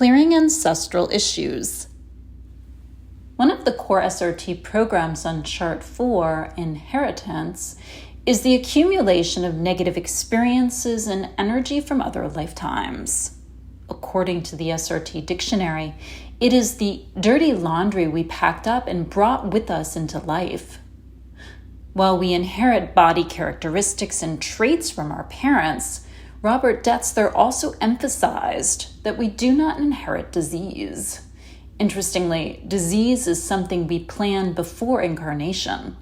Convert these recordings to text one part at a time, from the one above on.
Clearing ancestral issues. One of the core SRT programs on Chart 4, Inheritance, is the accumulation of negative experiences and energy from other lifetimes. According to the SRT dictionary, it is the dirty laundry we packed up and brought with us into life. While we inherit body characteristics and traits from our parents, Robert Detzler also emphasized that we do not inherit disease. Interestingly, disease is something we plan before incarnation.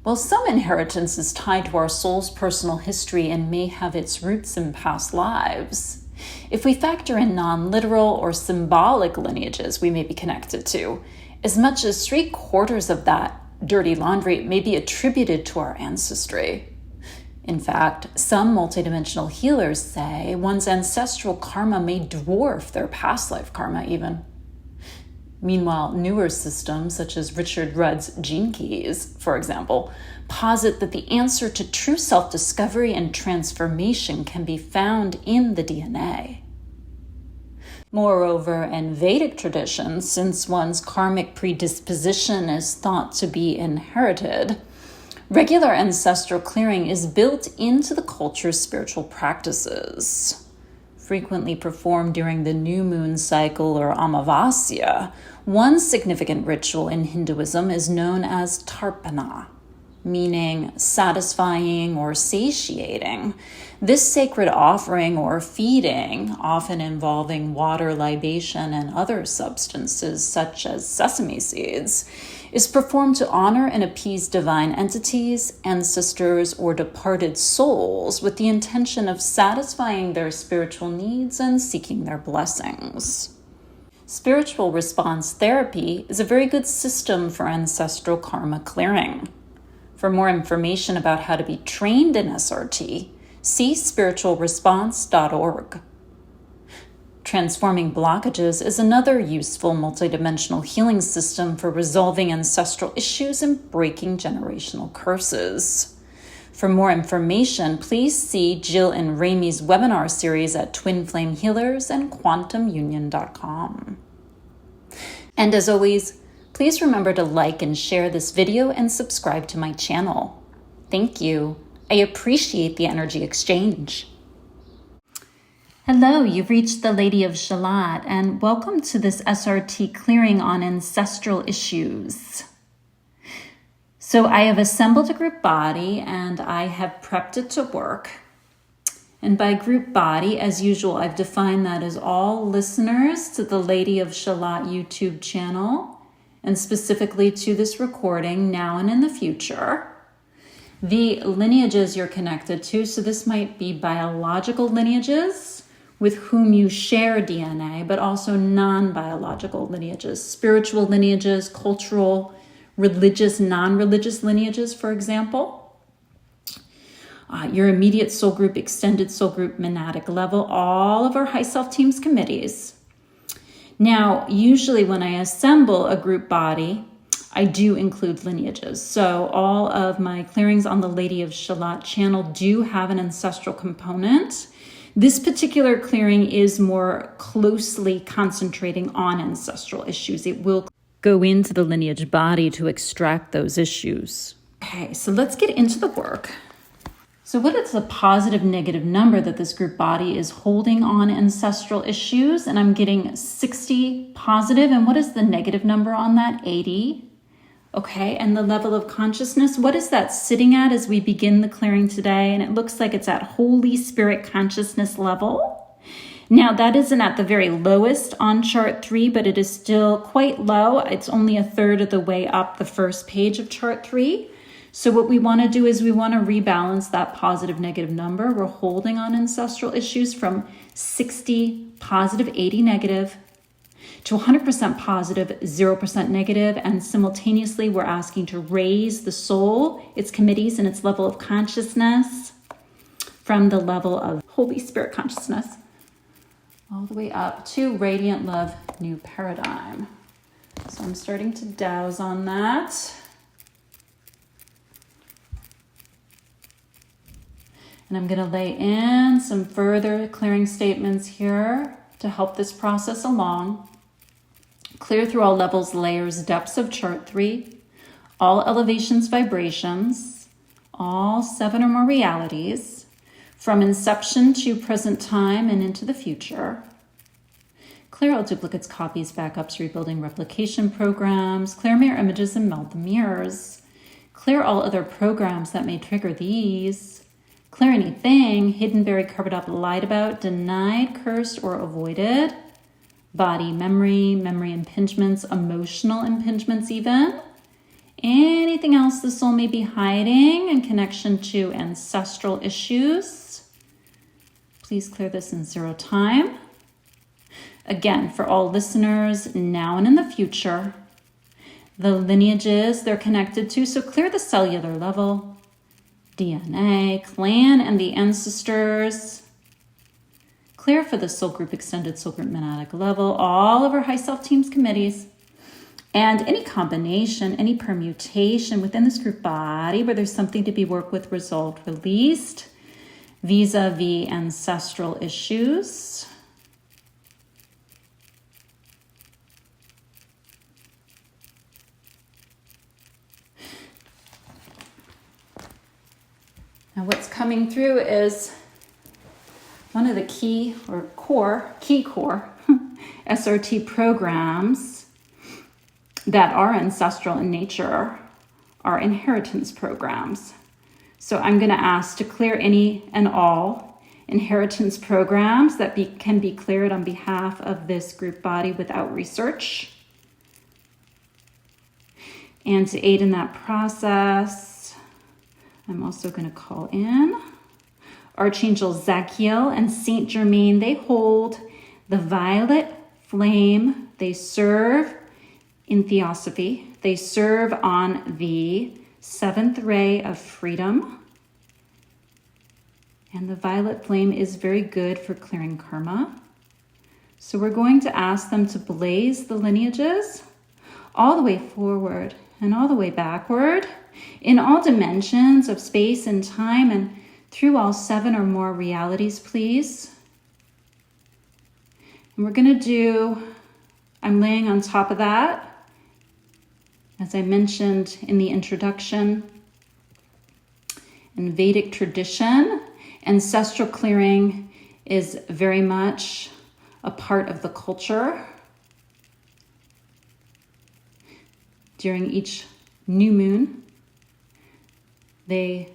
While some inheritance is tied to our soul's personal history and may have its roots in past lives, if we factor in non-literal or symbolic lineages we may be connected to, as much as 3/4 of that dirty laundry may be attributed to our ancestry. In fact, some multidimensional healers say one's ancestral karma may dwarf their past life karma even. Meanwhile, newer systems, such as Richard Rudd's Gene Keys, for example, posit that the answer to true self-discovery and transformation can be found in the DNA. Moreover, in Vedic tradition, since one's karmic predisposition is thought to be inherited, regular ancestral clearing is built into the culture's spiritual practices. Frequently performed during the new moon cycle or Amavasya, one significant ritual in Hinduism is known as Tarpana, meaning satisfying or satiating. This sacred offering or feeding, often involving water, libation, and other substances such as sesame seeds, is performed to honor and appease divine entities, ancestors, or departed souls with the intention of satisfying their spiritual needs and seeking their blessings. Spiritual response therapy is a very good system for ancestral karma clearing. For more information about how to be trained in SRT, see spiritualresponse.org. Transforming Blockages is another useful multidimensional healing system for resolving ancestral issues and breaking generational curses. For more information, please see Jill and Remi's webinar series at Twin Flame Healers and QuantumUnion.com. And as always, please remember to like and share this video and subscribe to my channel. Thank you. I appreciate the energy exchange. Hello, you've reached the Lady of Shalott, and welcome to this SRT clearing on ancestral issues. So I have assembled a group body and I have prepped it to work. And by group body, as usual, I've defined that as all listeners to the Lady of Shalott YouTube channel, and specifically to this recording now and in the future. The lineages you're connected to, so this might be biological lineages with whom you share DNA, but also non-biological lineages, spiritual lineages, cultural, religious, non-religious lineages, for example. Your immediate soul group, extended soul group, monadic level, all of our high self teams committees. Now, usually when I assemble a group body, I do include lineages. So all of my clearings on the Lady of Shalott channel do have an ancestral component. This particular clearing is more closely concentrating on ancestral issues. It will go into the lineage body to extract those issues. Okay, so let's get into the work. So what is the positive negative number that this group body is holding on ancestral issues? And I'm getting 60 positive. And what is the negative number on that? 80. Okay, and the level of consciousness, what is that sitting at as we begin the clearing today? And it looks like it's at Holy Spirit consciousness level. Now, that isn't at the very lowest on chart 3, but it is still quite low. It's only a third of the way up the first page of chart 3. So what we want to do is we want to rebalance that positive negative number. We're holding on ancestral issues from 60 positive, 80 negative, to 100% positive, 0% negative, and simultaneously we're asking to raise the soul, its committees, and its level of consciousness from the level of Holy Spirit consciousness all the way up to Radiant Love New Paradigm. So I'm starting to douse on that. And I'm going to lay in some further clearing statements here to help this process along. Clear through all levels, layers, depths of chart 3, all elevations, vibrations, all 7 or more realities, from inception to present time and into the future. Clear all duplicates, copies, backups, rebuilding, replication programs. Clear mirror images and melt the mirrors. Clear all other programs that may trigger these. Clear anything hidden, buried, covered up, lied about, denied, cursed, or avoided. Body, memory impingements, emotional impingements even. Anything else the soul may be hiding in connection to ancestral issues. Please clear this in 0 time. Again, for all listeners now and in the future, the lineages they're connected to, so clear the cellular level, DNA, clan, and the ancestors. Clear for the soul group, extended soul group, monadic level, all of our high self teams, committees, and any combination, any permutation within this group body where there's something to be worked with, resolved, released, vis-a-vis ancestral issues. Now what's coming through is one of the key core SRT programs that are ancestral in nature are inheritance programs. So I'm going to ask to clear any and all inheritance programs that can be cleared on behalf of this group body without research. And to aid in that process, I'm also going to call in Archangel Zachiel and Saint Germain. They hold the violet flame. They serve in theosophy. They serve on the 7th ray of freedom. And the violet flame is very good for clearing karma. So we're going to ask them to blaze the lineages all the way forward and all the way backward in all dimensions of space and time and through all 7 or more realities, please. And we're going to do, I'm laying on top of that, as I mentioned in the introduction, in Vedic tradition, ancestral clearing is very much a part of the culture. During each new moon, they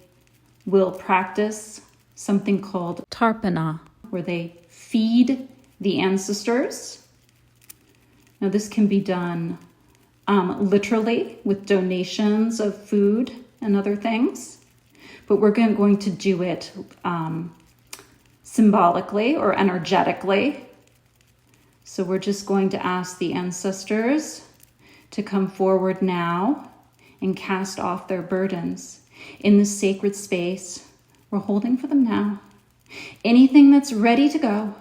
will practice something called tarpana, where they feed the ancestors. Now this can be done literally with donations of food and other things, but we're going to do it symbolically or energetically. So we're just going to ask the ancestors to come forward now and cast off their burdens in the sacred space we're holding for them now. Anything that's ready to go,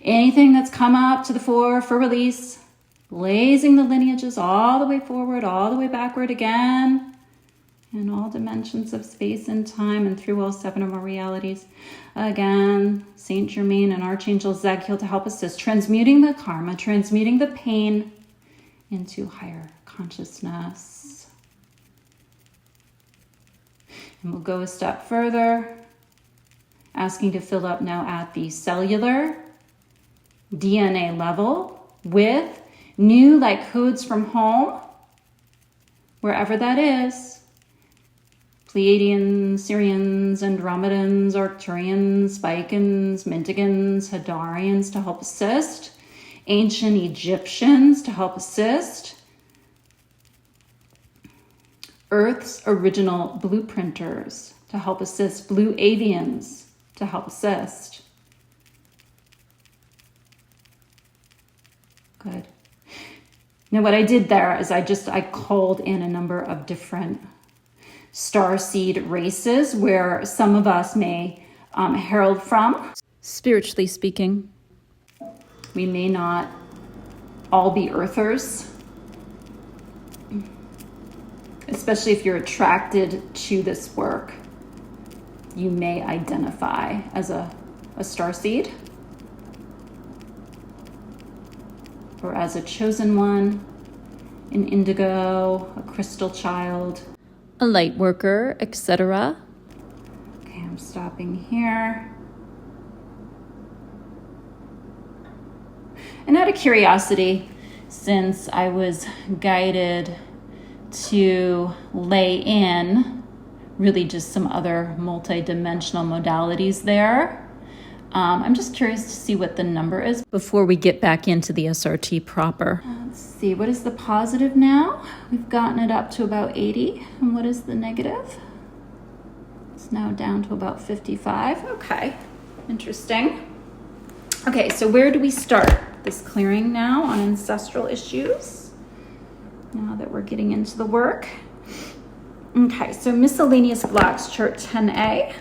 anything that's come up to the fore for release, blazing the lineages all the way forward, all the way backward again, in all dimensions of space and time and through all 7 or more realities. Again, Saint Germain and Archangel Zachiel to help assist, transmuting the karma, transmuting the pain into higher consciousness. And we'll go a step further, asking to fill up now at the cellular DNA level with new light codes from home, wherever that is. Pleiadians, Syrians, Andromedans, Arcturians, Spikans, Mintigans, Hadarians to help assist. Ancient Egyptians to help assist. Earth's original blueprinters to help assist. Blue avians to help assist. Good. Now what I did there is I called in a number of different starseed races where some of us may herald from. Spiritually speaking, we may not all be earthers, especially if you're attracted to this work. you may identify as a starseed or as a chosen one, an indigo, a crystal child, a light worker, etc. Okay, I'm stopping here. And out of curiosity, since I was guided to lay in really just some other multidimensional modalities there, I'm just curious to see what the number is before we get back into the SRT proper. Let's see, what is the positive now? We've gotten it up to about 80. And what is the negative? It's now down to about 55. Okay, interesting. Okay, so where do we start this clearing now on ancestral issues? Now that we're getting into the work. Okay, so miscellaneous blocks, chart 10A.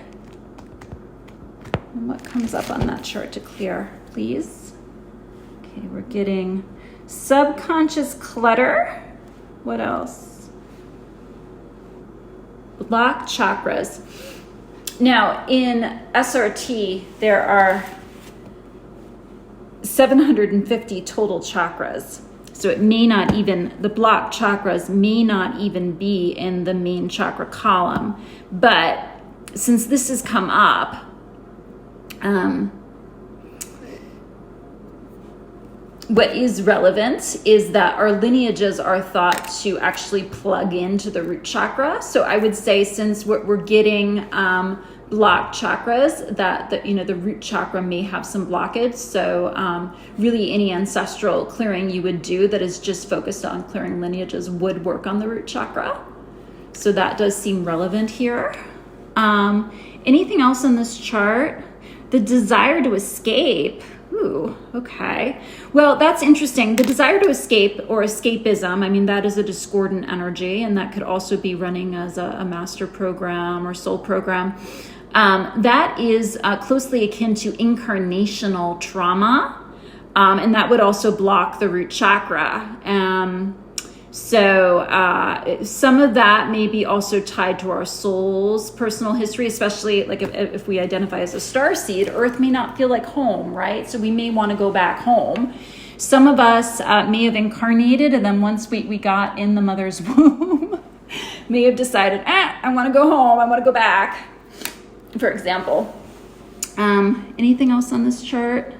And what comes up on that chart to clear, please? Okay, we're getting subconscious clutter. What else? Block chakras. Now, in SRT, there are 750 total chakras. So it may not even, the block chakras may not even be in the main chakra column. But since this has come up, what is relevant is that our lineages are thought to actually plug into the root chakra. So I would say since we're getting blocked chakras, that the root chakra may have some blockage. So really any ancestral clearing you would do that is just focused on clearing lineages would work on the root chakra. So that does seem relevant here. Anything else in this chart? The desire to escape. Ooh, okay. Well, that's interesting. The desire to escape or escapism, I mean, that is a discordant energy, and that could also be running as a master program or soul program. That is closely akin to incarnational trauma, and that would also block the root chakra. So some of that may be also tied to our soul's personal history, especially like if we identify as a starseed. Earth may not feel like home, right? So we may want to go back home. Some of us may have incarnated, and then once we got in the mother's womb, may have decided, I want to go home, I want to go back, for example. Anything else on this chart?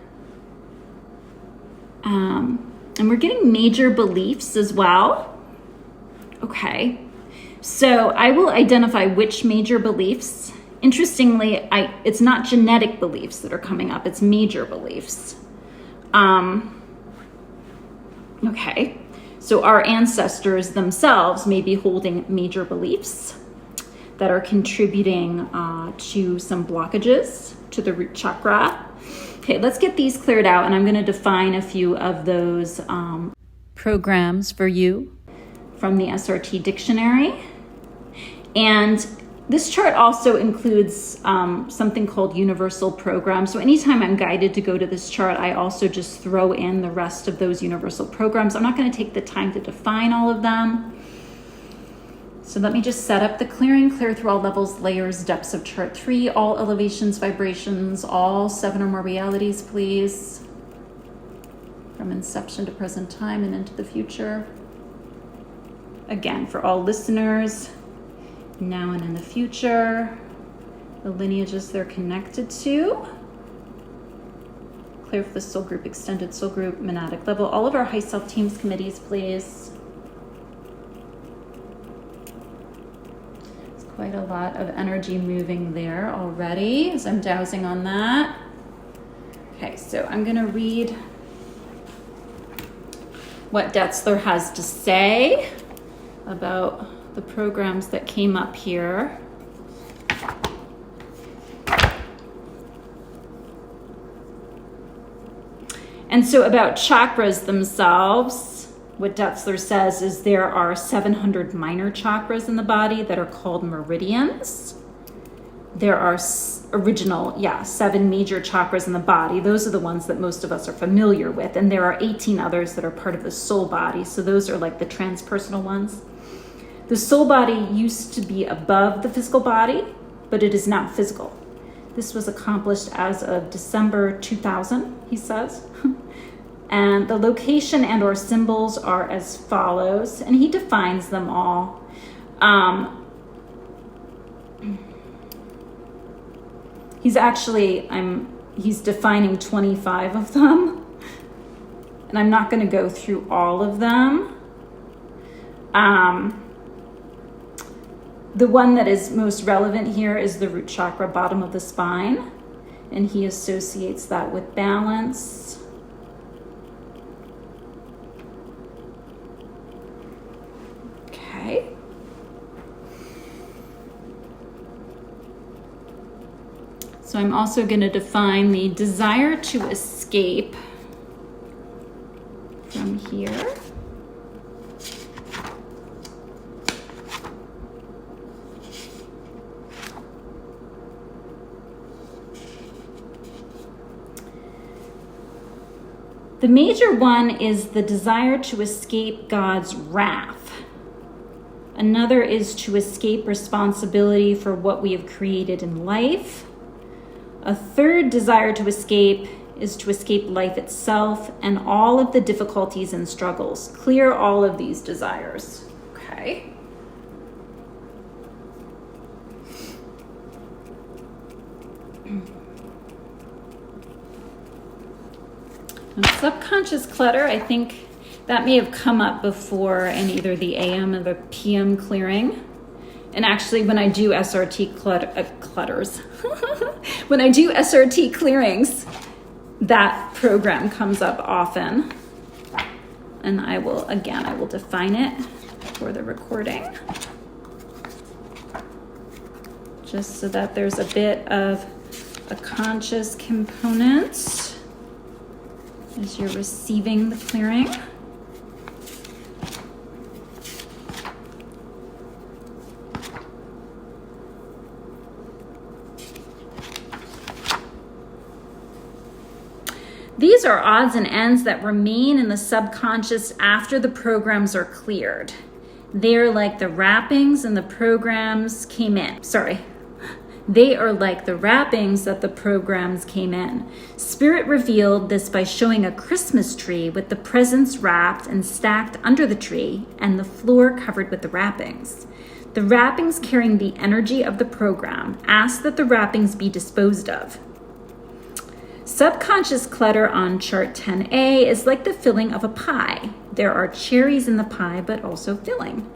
And we're getting major beliefs as well. Okay. So I will identify which major beliefs. Interestingly, it's not genetic beliefs that are coming up. It's major beliefs. Okay. So our ancestors themselves may be holding major beliefs that are contributing to some blockages to the root chakra. Okay, let's get these cleared out, and I'm going to define a few of those programs for you from the SRT dictionary. And this chart also includes something called universal programs. So anytime I'm guided to go to this chart, I also just throw in the rest of those universal programs. I'm not going to take the time to define all of them. So let me just set up the clearing, clear through all levels, layers, depths of chart 3, all elevations, vibrations, all 7 or more realities, please. From inception to present time and into the future. Again, for all listeners, now and in the future, the lineages they're connected to. Clear for the soul group, extended soul group, monadic level, all of our high self teams, committees, please. Quite a lot of energy moving there already as I'm dowsing on that. Okay, so I'm going to read what Detzler has to say about the programs that came up here. And so about chakras themselves, what Detzler says is there are 700 minor chakras in the body that are called meridians. There are 7 major chakras in the body. Those are the ones that most of us are familiar with. And there are 18 others that are part of the soul body. So those are like the transpersonal ones. The soul body used to be above the physical body, but it is now physical. This was accomplished as of December 2000, he says. And the location and or symbols are as follows, and he defines them all. He's defining 25 of them, and I'm not going to go through all of them. The one that is most relevant here is the root chakra, bottom of the spine, and he associates that with balance. Okay. So I'm also going to define the desire to escape from here. The major one is the desire to escape God's wrath. Another is to escape responsibility for what we have created in life. A third desire to escape is to escape life itself and all of the difficulties and struggles. Clear all of these desires. Okay. And subconscious clutter, I think that may have come up before in either the AM or the PM clearing. And actually, when I do SRT clutters, when I do SRT clearings, that program comes up often. And I will define it for the recording. Just so that there's a bit of a conscious component as you're receiving the clearing. These are odds and ends that remain in the subconscious after the programs are cleared. They're like the wrappings and the programs came in. They are like the wrappings that the programs came in. Spirit revealed this by showing a Christmas tree with the presents wrapped and stacked under the tree and the floor covered with the wrappings. The wrappings carrying the energy of the program asked that the wrappings be disposed of. Subconscious clutter on chart 10A is like the filling of a pie. There are cherries in the pie, but also filling.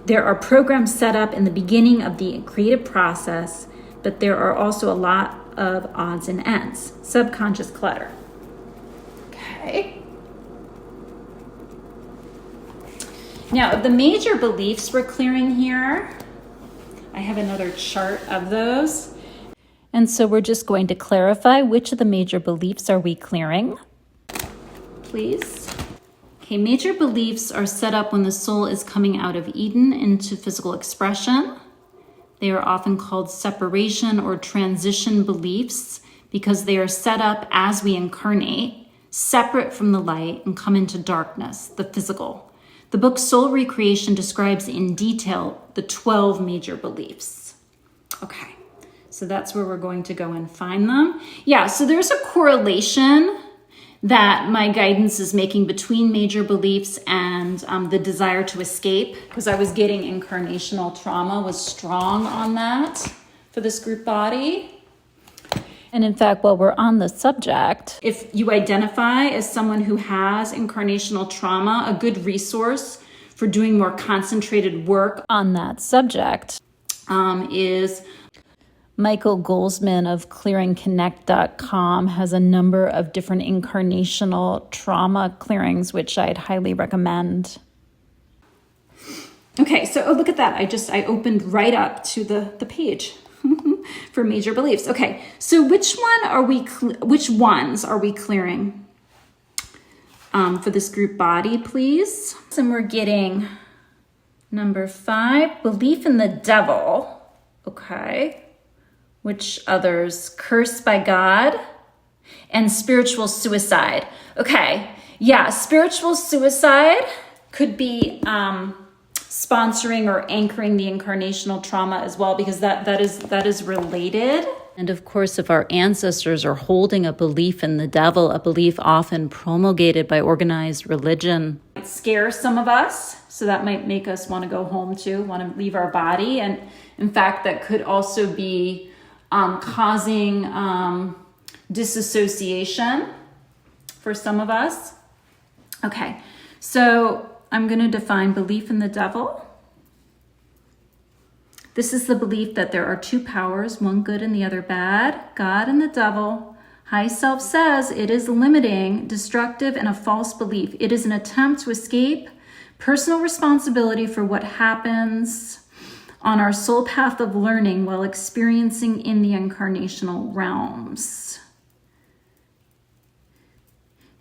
There are programs set up in the beginning of the creative process, but there are also a lot of odds and ends. Subconscious clutter. Okay. Now, the major beliefs we're clearing here, I have another chart of those. And so we're just going to clarify which of the major beliefs are we clearing, please. Okay, major beliefs are set up when the soul is coming out of Eden into physical expression. They are often called separation or transition beliefs because they are set up as we incarnate, separate from the light and come into darkness, the physical. The book Soul Recreation describes in detail the 12 major beliefs. Okay, so that's where we're going to go and find them. Yeah, so there's a correlation that my guidance is making between major beliefs and the desire to escape, because I was getting incarnational trauma was strong on that for this group body. And in fact, while we're on the subject, if you identify as someone who has incarnational trauma, a good resource for doing more concentrated work on that subject is Michael Goldsman of clearingconnect.com has a number of different incarnational trauma clearings, which I'd highly recommend. Okay, so look at that. I opened right up to the page for major beliefs. Okay, so which ones are we clearing for this group body, please? And we're getting number 5, belief in the devil. Okay. Which others? Cursed by God and spiritual suicide. Okay, yeah, spiritual suicide could be sponsoring or anchoring the incarnational trauma as well, because that is related. And of course, if our ancestors are holding a belief in the devil, a belief often promulgated by organized religion, it scares some of us. So that might make us want to go home too, want to leave our body. And in fact, that could also be causing disassociation for some of us. Okay, so I'm going to define belief in the devil. This is the belief that there are two powers, one good and the other bad, God and the devil. High self says it is limiting, destructive, and a false belief. It is an attempt to escape personal responsibility for what happens on our soul path of learning while experiencing in the incarnational realms.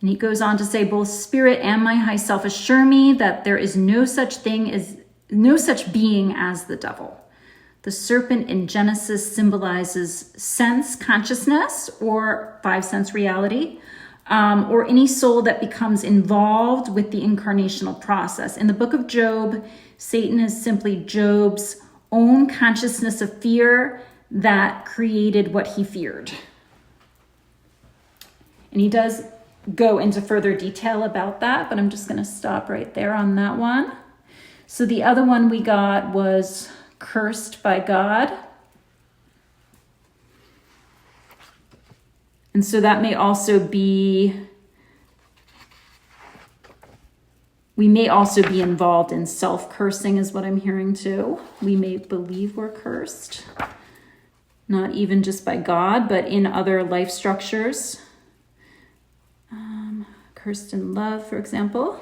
And he goes on to say, both spirit and my high self assure me that there is no such being as the devil. The serpent in Genesis symbolizes sense consciousness or five sense reality, or any soul that becomes involved with the incarnational process. In the book of Job, Satan is simply Job's own consciousness of fear that created what he feared. And he does go into further detail about that, but I'm just going to stop right there on that one. So the other one we got was cursed by God. And so that may also be, we may also be involved in self-cursing is what I'm hearing too. We may believe we're cursed, not even just by God, but in other life structures. Cursed in love, for example.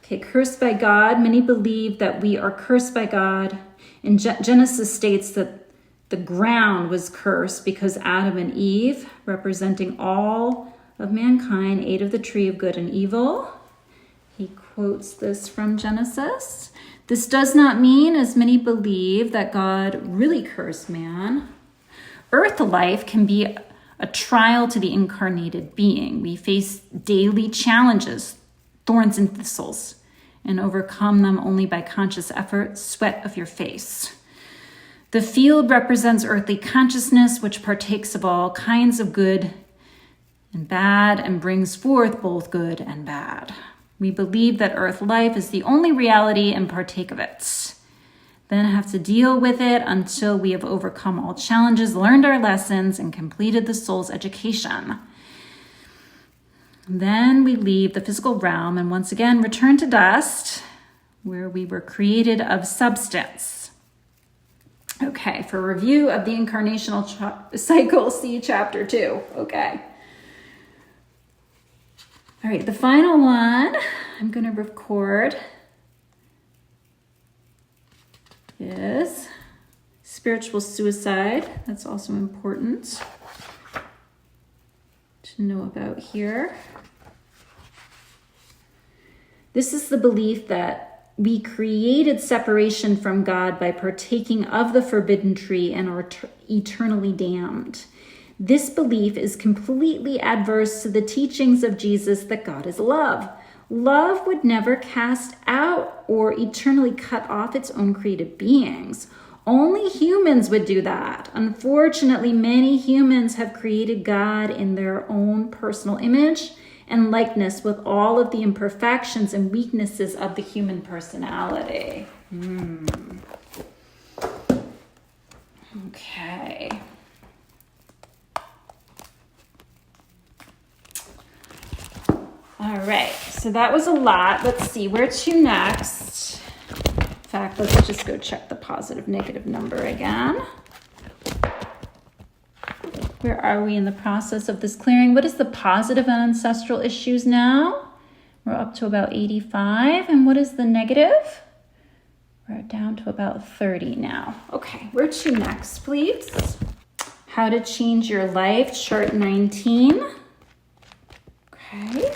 Okay, cursed by God. Many believe that we are cursed by God. And Genesis states that the ground was cursed because Adam and Eve, representing all of mankind, ate of the tree of good and evil. He quotes this from Genesis. This does not mean, as many believe, that God really cursed man. Earth life can be a trial to the incarnated being. We face daily challenges, thorns and thistles, and overcome them only by conscious effort, sweat of your face. The field represents earthly consciousness, which partakes of all kinds of good and bad and brings forth both good and bad. We believe that earth life is the only reality and partake of it. Then have to deal with it until we have overcome all challenges, learned our lessons, and completed the soul's education. Then we leave the physical realm and once again return to dust, where we were created of substance. Okay, for review of the incarnational cycle, see chapter 2. Okay. All right, the final one I'm going to record is spiritual suicide. That's also important to know about here. This is the belief that we created separation from God by partaking of the forbidden tree and are eternally damned. This belief is completely adverse to the teachings of Jesus that God is love. Love would never cast out or eternally cut off its own created beings. Only humans would do that. Unfortunately, many humans have created God in their own personal image and likeness with all of the imperfections and weaknesses of the human personality. Okay. All right, so that was a lot. Let's see, where to next? In fact, let's just go check the positive, negative number again. Where are we in the process of this clearing? What is the positive and ancestral issues now? We're up to about 85. And what is the negative? We're down to about 30 now. Okay, where to next, please? How to change your life, chart 19. Okay.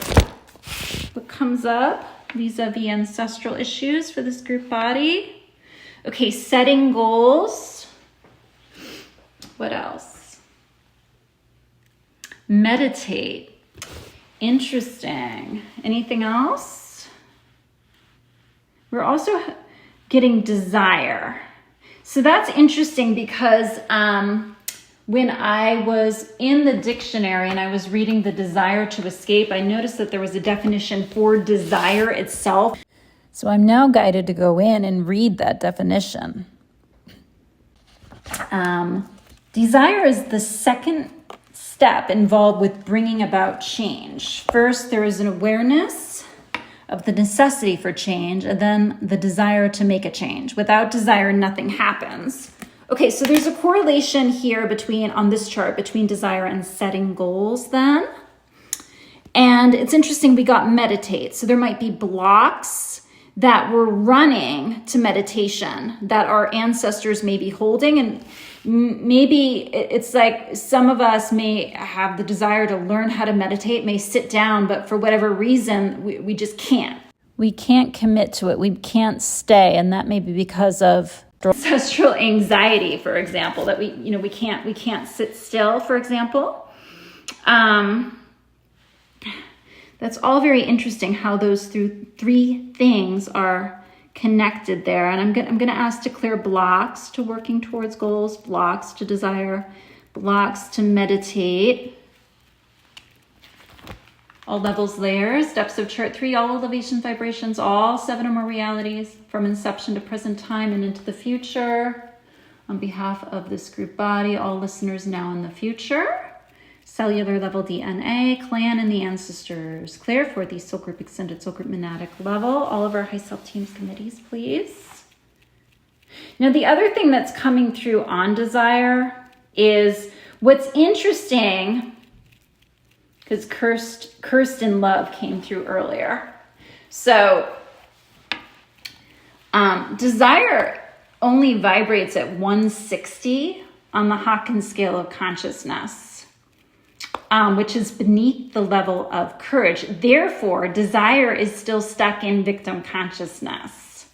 What comes up vis-a-vis ancestral issues for this group body? Okay, setting goals. What else? Meditate. Interesting. Anything else? We're also getting desire. So that's interesting because when I was in the dictionary and I was reading the desire to escape, I noticed that there was a definition for desire itself. So I'm now guided to go in and read that definition. Desire is the second step involved with bringing about change. First, there is an awareness of the necessity for change, and then the desire to make a change. Without desire, nothing happens. Okay, so there's a correlation here on this chart between desire and setting goals then. And it's interesting, we got meditate. So there might be blocks that we're running to meditation that our ancestors may be holding. And maybe it's like some of us may have the desire to learn how to meditate, may sit down, but for whatever reason, we just can't. We can't commit to it. We can't stay. And that may be because of ancestral anxiety, for example, that we can't sit still, for example. That's all very interesting how those three things are connected there. And I'm going to ask to clear blocks to working towards goals, blocks to desire, blocks to meditate. All levels, layers, depths of chart 3, all elevations, vibrations, all 7 or more realities from inception to present time and into the future. On behalf of this group body, all listeners now in the future, cellular level DNA, clan and the ancestors. Clear for the soul group, extended soul group, monadic level. All of our high self teams, committees, please. Now, the other thing that's coming through on desire is what's interesting, because cursed in love came through earlier. So desire only vibrates at 160 on the Hawkins scale of consciousness, which is beneath the level of courage. Therefore, desire is still stuck in victim consciousness.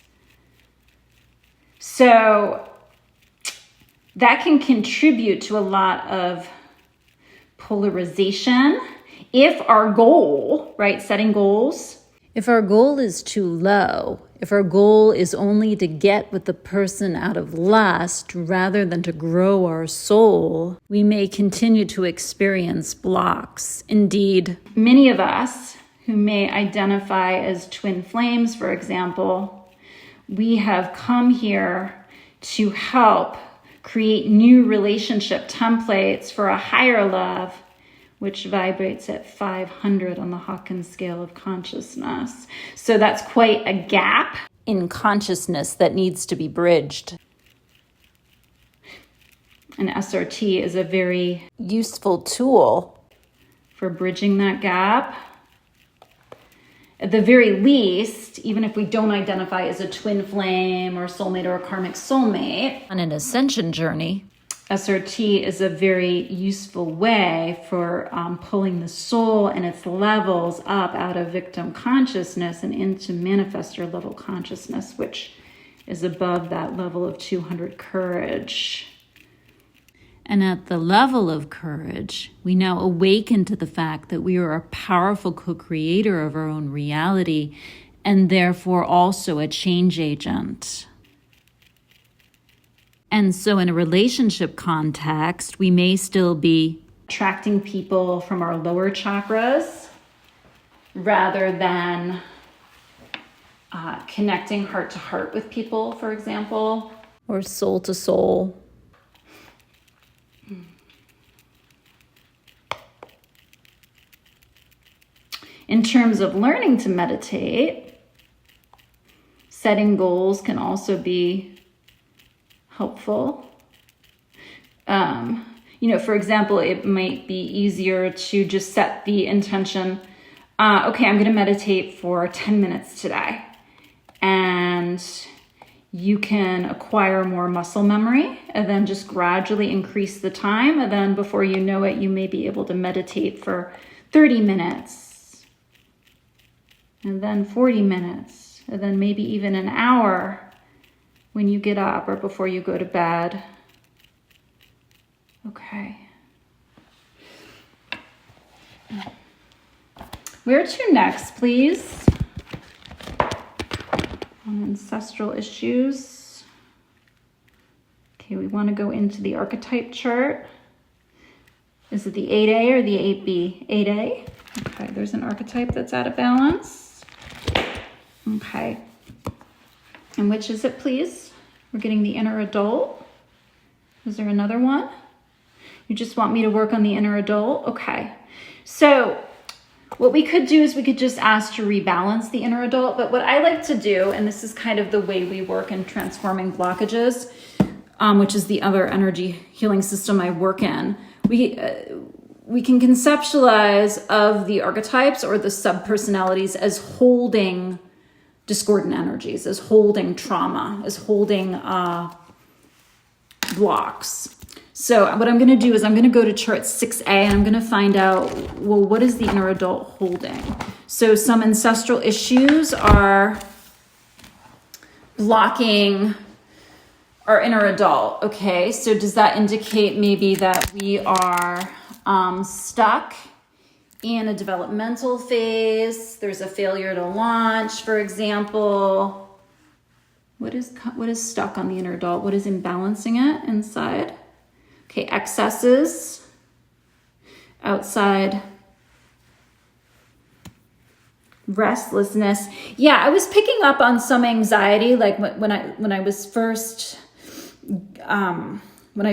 So that can contribute to a lot of polarization. If our goal, right, setting goals, if our goal is too low, if our goal is only to get with the person out of lust rather than to grow our soul, we may continue to experience blocks. Indeed, many of us who may identify as twin flames, for example, we have come here to help create new relationship templates for a higher love, which vibrates at 500 on the Hawkins scale of consciousness. So that's quite a gap in consciousness that needs to be bridged. And SRT is a very useful tool for bridging that gap. At the very least, even if we don't identify as a twin flame or soulmate or a karmic soulmate, on an ascension journey, SRT is a very useful way for pulling the soul and its levels up out of victim consciousness and into manifestor level consciousness, which is above that level of 200 courage. And at the level of courage, we now awaken to the fact that we are a powerful co-creator of our own reality and therefore also a change agent. And so in a relationship context, we may still be attracting people from our lower chakras rather than connecting heart to heart with people, for example, or soul to soul. In terms of learning to meditate, setting goals can also be helpful. For example, it might be easier to just set the intention, okay, I'm going to meditate for 10 minutes today. And you can acquire more muscle memory and then just gradually increase the time. And then before you know it, you may be able to meditate for 30 minutes. And then 40 minutes, and then maybe even an hour when you get up or before you go to bed. Okay. Where to next, please? on ancestral issues. Okay, we want to go into the archetype chart. Is it the 8A or the 8B? 8A. Okay, there's an archetype that's out of balance. Okay. And which is it, please? We're getting the inner adult. Is there another one? You just want me to work on the inner adult? Okay. So what we could do is we could just ask to rebalance the inner adult. But what I like to do, and this is kind of the way we work in Transforming Blockages, which is the other energy healing system I work in, we can conceptualize of the archetypes or the subpersonalities as holding discordant energies, as holding trauma, as holding blocks. So what I'm going to do is I'm going to go to chart 6A and I'm going to find out, well, what is the inner adult holding? So some ancestral issues are blocking our inner adult. Okay, so does that indicate maybe that we are stuck in a developmental phase? There's a failure to launch, for example. What is stuck on the inner adult? What is imbalancing it inside? Okay, excesses outside. Restlessness. Yeah, I was picking up on some anxiety, like when I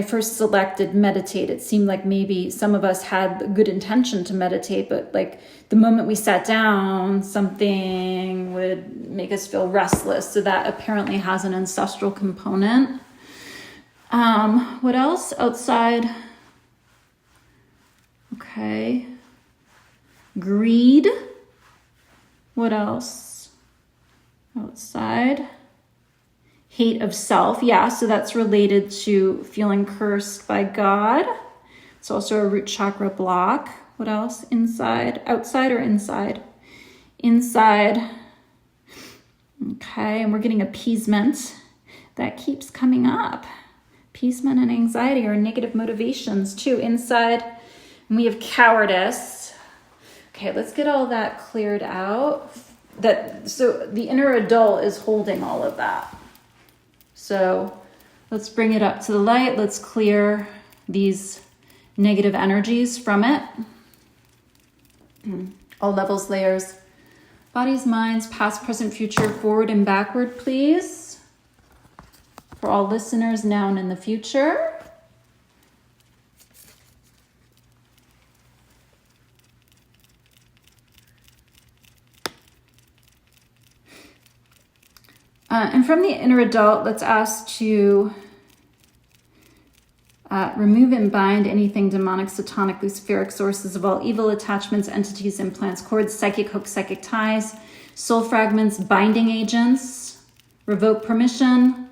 first selected meditate, it seemed like maybe some of us had the good intention to meditate, but like the moment we sat down, something would make us feel restless. So that apparently has an ancestral component. What else? Outside. Okay. Greed. What else? Outside. Hate of self. Yeah, so that's related to feeling cursed by God. It's also a root chakra block. What else? Inside. Outside or inside? Inside. Okay, and we're getting appeasement. That keeps coming up. Appeasement and anxiety are negative motivations too. Inside. And we have cowardice. Okay, let's get all that cleared out. So the inner adult is holding all of that. So let's bring it up to the light. Let's clear these negative energies from it. All levels, layers, bodies, minds, past, present, future, forward and backward, please. For all listeners now and in the future. And from the inner adult, let's ask to remove and bind anything demonic, satanic, luciferic, sources of all evil, attachments, entities, implants, cords, psychic hooks, psychic ties, soul fragments, binding agents, revoke permission,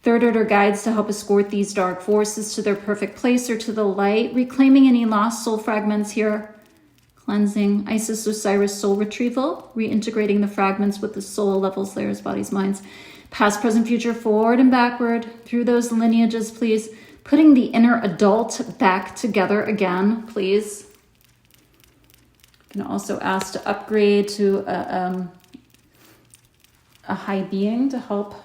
third order guides to help escort these dark forces to their perfect place or to the light, reclaiming any lost soul fragments here, cleansing, Isis, Osiris, soul retrieval, reintegrating the fragments with the soul, levels, layers, bodies, minds, past, present, future, forward and backward, through those lineages, please. Putting the inner adult back together again, please. You can also ask to upgrade to a high being to help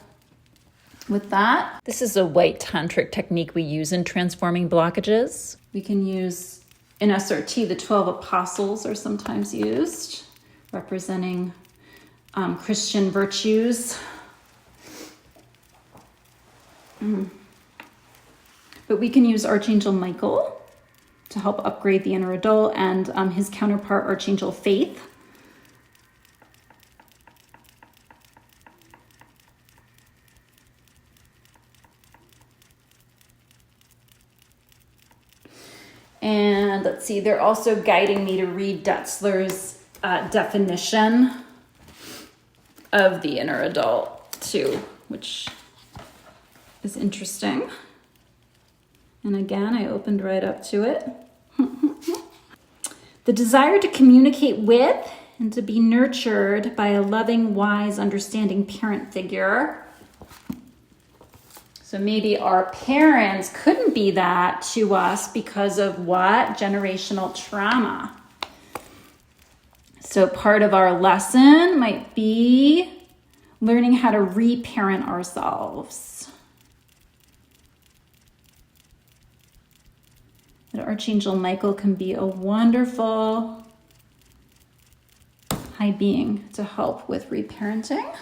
with that. This is a white tantric technique we use in Transforming Blockages. We can use, in SRT, the 12 apostles are sometimes used, representing Christian virtues. But we can use Archangel Michael to help upgrade the inner adult and his counterpart, Archangel Faith. And let's see, they're also guiding me to read Detzler's definition of the inner adult too, which is interesting. And again, I opened right up to it. The desire to communicate with and to be nurtured by a loving, wise, understanding parent figure. So maybe our parents couldn't be that to us because of what? Generational trauma. So part of our lesson might be learning how to reparent ourselves. That Archangel Michael can be a wonderful high being to help with reparenting.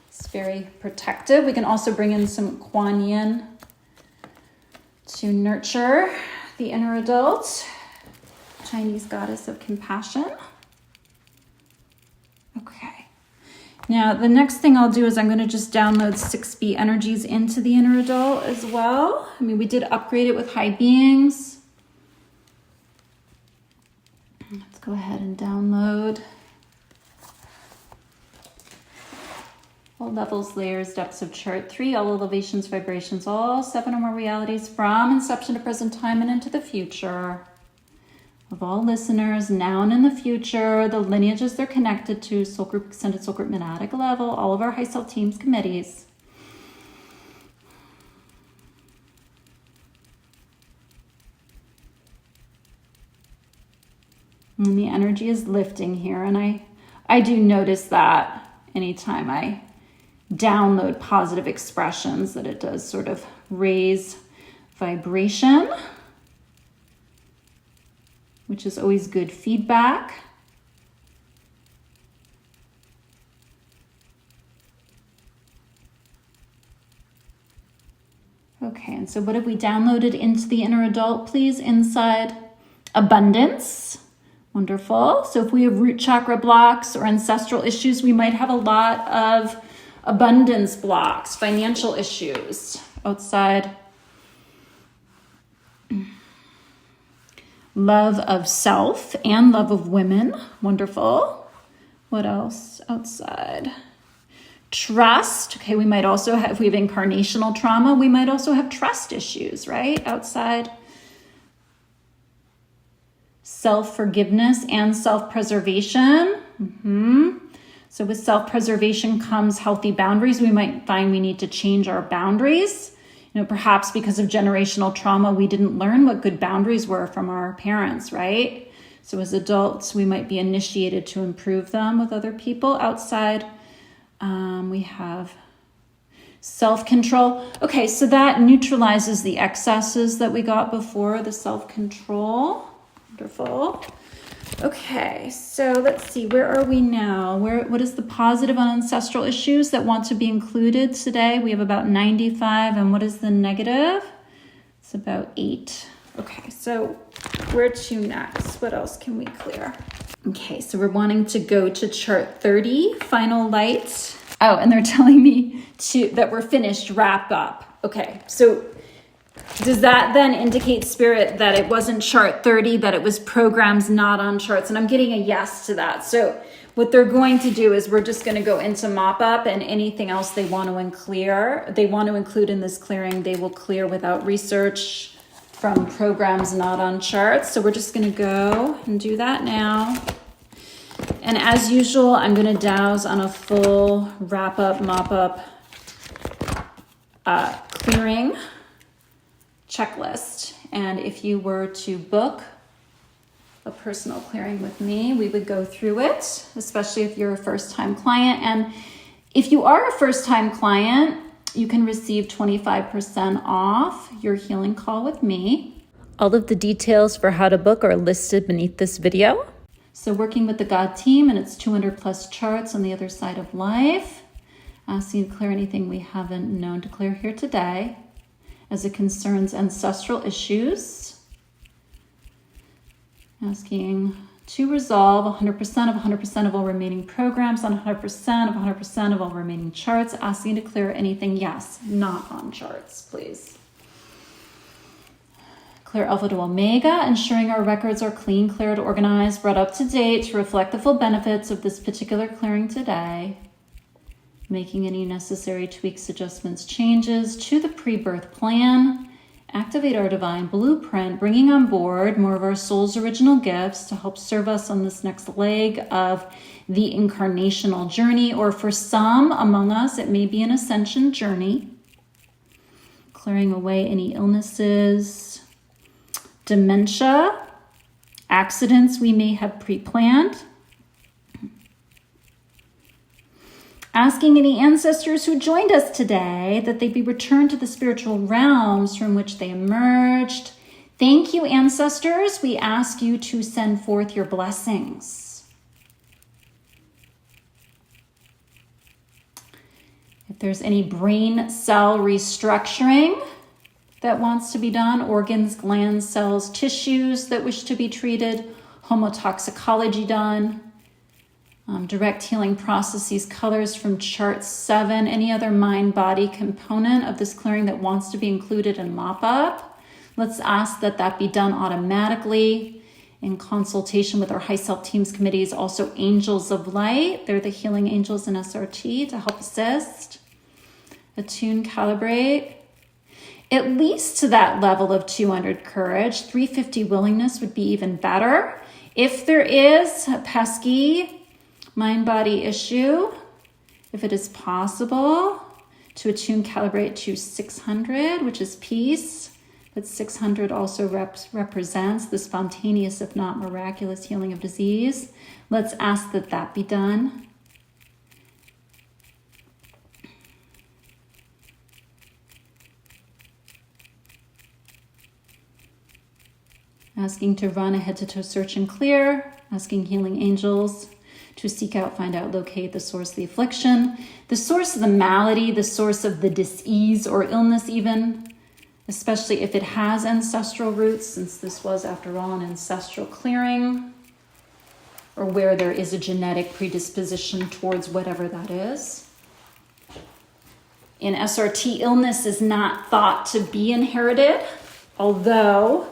It's very protective. We can also bring in some Kuan Yin to nurture the inner adult, Chinese goddess of compassion. Okay. Now, the next thing I'll do is I'm going to just download 6B energies into the inner adult as well. I mean, we did upgrade it with high beings. Let's go ahead and download all levels, layers, depths of chart 3, all elevations, vibrations, all 7 or more realities from inception to present time and into the future. Of all listeners, now and in the future, the lineages they're connected to, soul group, extended soul group, monadic level, all of our high self teams, committees. And the energy is lifting here. And I do notice that anytime I download positive expressions, that it does sort of raise vibration, which is always good feedback. Okay, and so what have we downloaded into the inner adult, please? Inside, abundance. Wonderful. So if we have root chakra blocks or ancestral issues, we might have a lot of abundance blocks, financial issues. Outside, love of self and love of women. Wonderful. What else? Outside, trust. Okay, we might also have, if we have incarnational trauma, we might also have trust issues, right? Outside, self-forgiveness and self-preservation. So with self-preservation comes healthy boundaries. We might find we need to change our boundaries. You know, perhaps because of generational trauma, we didn't learn what good boundaries were from our parents, right? So as adults, we might be initiated to improve them with other people. Outside, we have self-control. Okay, so that neutralizes the excesses that we got before, the self-control. Wonderful. Okay, so let's see, where are we now? What is the positive on ancestral issues that want to be included today? We have about 95, and what is the negative? It's about 8. Okay, so where to next? What else can we clear? Okay, so we're wanting to go to chart 30, final light. Oh, and they're telling me that we're finished, wrap up. Okay, so does that then indicate, Spirit, that it wasn't chart 30, that it was programs not on charts? And I'm getting a yes to that. So what they're going to do is we're just going to go into mop up, and anything else they want to include in this clearing, they will clear without research from programs not on charts. So we're just going to go and do that now. And as usual, I'm going to douse on a full wrap up, mop up clearing checklist. And if you were to book a personal clearing with me, we would go through it, especially if you're a first-time client. And if you are a first-time client, you can receive 25% off your healing call with me. All of the details for how to book are listed beneath this video. So working with the God team, and it's 200 plus charts on the other side of life. Asking you to clear anything we haven't known to clear here today as it concerns ancestral issues. Asking to resolve 100% of all remaining programs on 100% of all remaining charts. Asking to clear anything, yes, not on charts, please. Clear Alpha to Omega, ensuring our records are clean, cleared, organized, brought up to date to reflect the full benefits of this particular clearing today. Making any necessary tweaks, adjustments, changes to the pre-birth plan. Activate our divine blueprint, bringing on board more of our soul's original gifts to help serve us on this next leg of the incarnational journey, or for some among us, it may be an ascension journey. Clearing away any illnesses, dementia, accidents we may have pre-planned. Asking any ancestors who joined us today that they be returned to the spiritual realms from which they emerged. Thank you, ancestors. We ask you to send forth your blessings. If there's any brain cell restructuring that wants to be done, organs, glands, cells, tissues that wish to be treated, homotoxicology done, direct healing processes, colors from chart 7, any other mind-body component of this clearing that wants to be included in mop-up, let's ask that that be done automatically in consultation with our high self teams committees. Also angels of light, they're the healing angels in SRT to help assist, attune, calibrate. At least to that level of 200 courage. 350 willingness would be even better. If there is a pesky mind-body issue, if it is possible to attune, calibrate to 600, which is peace, but 600 also represents the spontaneous, if not miraculous, healing of disease. Let's ask that that be done. Asking to run a head-to-toe search and clear. Asking healing angels to seek out, find out, locate the source of the affliction, the source of the malady, the source of the disease or illness even, especially if it has ancestral roots, since this was, after all, an ancestral clearing, or where there is a genetic predisposition towards whatever that is. In SRT, illness is not thought to be inherited, although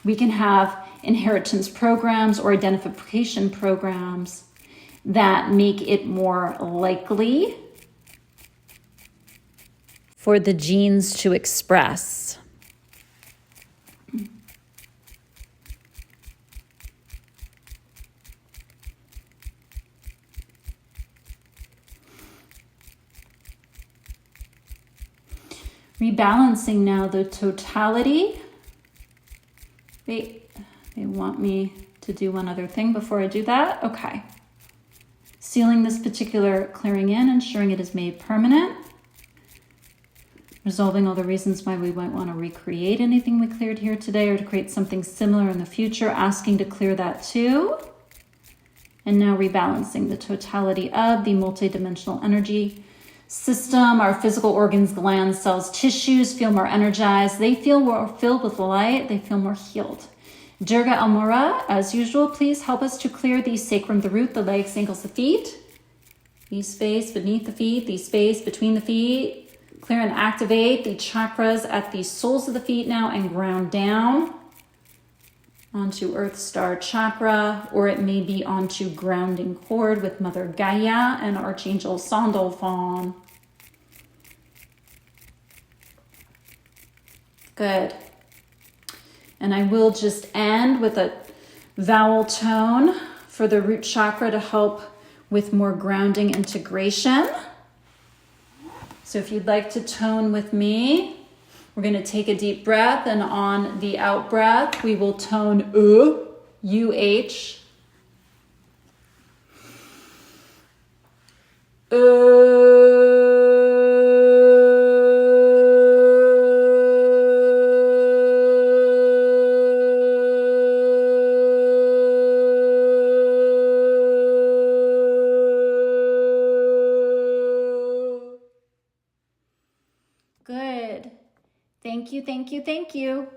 we can have inheritance programs or identification programs that make it more likely for the genes to express. Rebalancing now the totality. They want me to do one other thing before I do that. Okay. Sealing this particular clearing in, ensuring it is made permanent. Resolving all the reasons why we might want to recreate anything we cleared here today or to create something similar in the future, asking to clear that too. And now rebalancing the totality of the multidimensional energy system. Our physical organs, glands, cells, tissues feel more energized. They feel more filled with light. They feel more healed. Durga Almora, as usual, please help us to clear the sacrum, the root, the legs, ankles, the feet. The space beneath the feet, the space between the feet. Clear and activate the chakras at the soles of the feet now and ground down onto Earth Star Chakra, or it may be onto grounding cord with Mother Gaia and Archangel Sandalphon. Good. And I will just end with a vowel tone for the root chakra to help with more grounding integration. So if you'd like to tone with me, we're going to take a deep breath, and on the out breath, we will tone U-H. Good. Thank you, thank you, thank you.